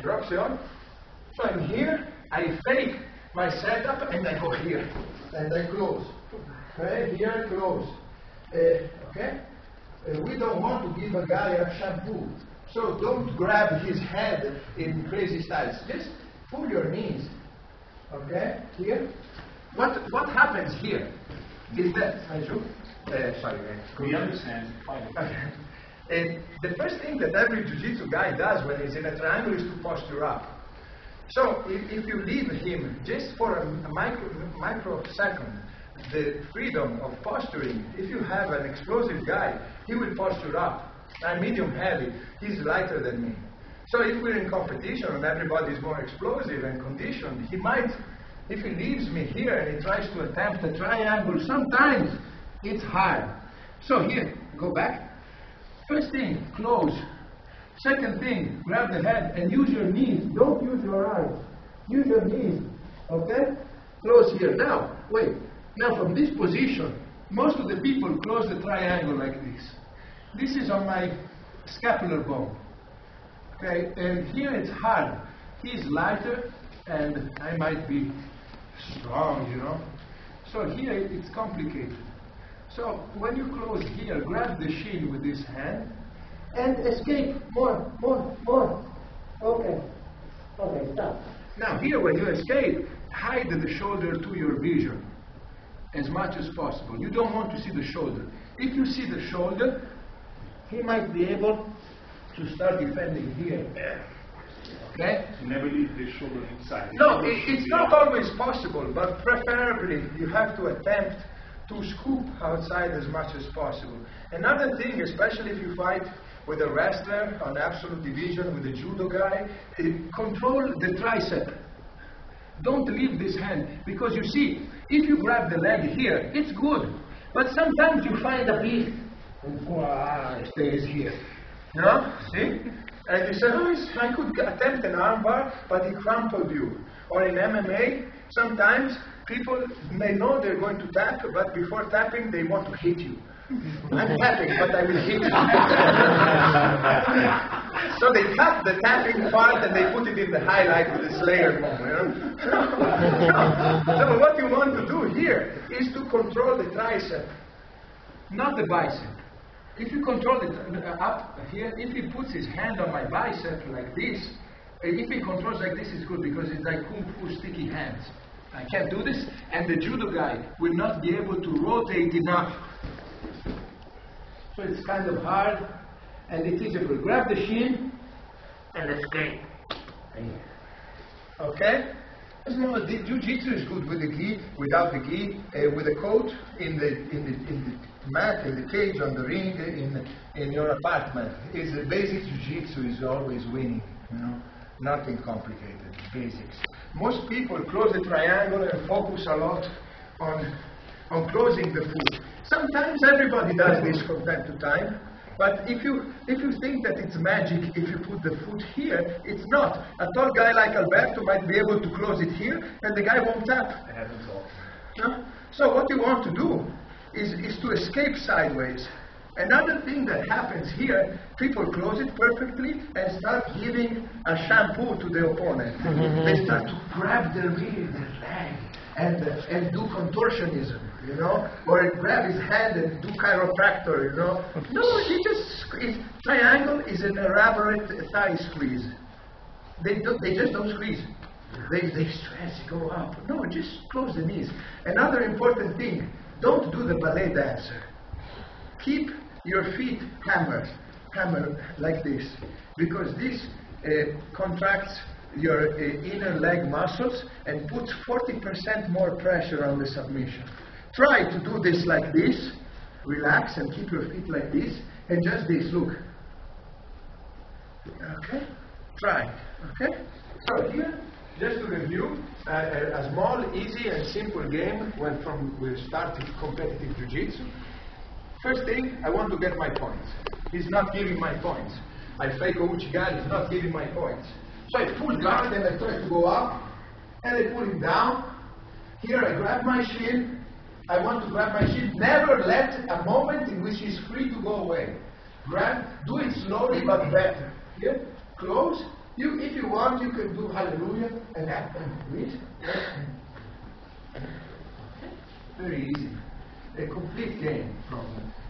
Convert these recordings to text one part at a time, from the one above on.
Drop Seon. So I'm here, I fake my setup, and I go here. And I close. Okay, here, close. Okay? We don't want to give a guy a shampoo. So don't grab his head in crazy styles. Just pull your knees. Okay? Here. What happens here is that, We understand. the first thing that every jiu-jitsu guy does when he's in a triangle is to posture up. So if you leave him just for a microsecond, the freedom of posturing, if you have an explosive guy, he will posture up. I'm medium heavy, he's lighter than me. So if we're in competition and everybody's more explosive and conditioned, he might, if he leaves me here and he tries to attempt a triangle, sometimes it's hard. So here, go back. First thing, close. Second thing, grab the head and use your knees. Don't use your arms. Use your knees. Okay? Close here. Now, wait. Now from this position, most of the people close the triangle like this. This is on my scapular bone. Okay? And here it's hard. He's lighter and I might be strong, you know. So here it's complicated. So when you close here, grab the shin with this hand and escape. More. Okay, stop. Now here when you escape, hide the shoulder to your vision as much as possible. You don't want to see the shoulder. If you see the shoulder, he might be able to start defending here. Okay? You never leave the shoulder inside. No, it's not always possible, but preferably you have to attempt to scoop outside as much as possible. Another thing, especially if you fight with a wrestler on absolute division, with a judo guy, control the tricep. Don't leave this hand, because you see, if you grab the leg here, it's good, but sometimes you find a piece and it stays here. You know? See? And you say, oh, I could attempt an armbar, but it crumpled you. Or in MMA, sometimes people may know they're going to tap, but before tapping, they want to hit you. I'm tapping, but I will hit you. So they cut the tapping part and they put it in the highlight with the Slayer move. You know? So what you want to do here is to control the tricep, not the bicep. If you control it up here, if he puts his hand on my bicep like this, if he controls like this, it's good because it's like kung fu sticky hands. I can't do this, and the judo guy will not be able to rotate enough. So it's kind of hard, and it's easier to grab the shin and escape. Okay? No, the jiu-jitsu is good with the gi, without the gi, with a coat in the mat, in the cage, on the ring, in your apartment. Is the basic jiu-jitsu is always winning, you know, nothing complicated, basics. Most people close the triangle and focus a lot on closing the foot. Sometimes everybody does this from time to time, but if you think that it's magic if you put the foot here, it's not. A tall guy like Alberto might be able to close it here, and the guy won't tap. No? So what you want to do is to escape sideways. Another thing that happens here, people close it perfectly and start giving a shampoo to the opponent. They start to grab their leg and do contortionism, you know, or grab his hand and do chiropractor, you know. No, triangle is an elaborate thigh squeeze. They just don't squeeze. They stress, go up. No, just close the knees. Another important thing, don't do the ballet dancer. Keep your feet hammered like this, because this contracts your inner leg muscles and puts 40% more pressure on the submission. Try to do this like this, relax and keep your feet like this, and just this, look. Okay? Try, okay? So here, just to review, a small, easy and simple game when we started competitive jiu-jitsu. First thing, I want to get my points. He's not giving my points. I fake a Uchigari, he's not giving my points. So I pull guard and I try to go up, and I pull him down. Here I grab my shin. I want to grab my shin. Never let a moment in which he's free to go away. Grab, do it slowly but better. Here, close, If you want, you can do hallelujah and that. Please. Very easy. A complete game from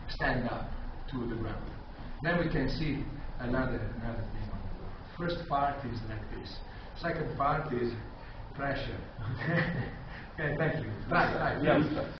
stand up to the ground. Then we can see another thing on the ground. First part is like this. Second part is pressure. Okay, thank you. Right.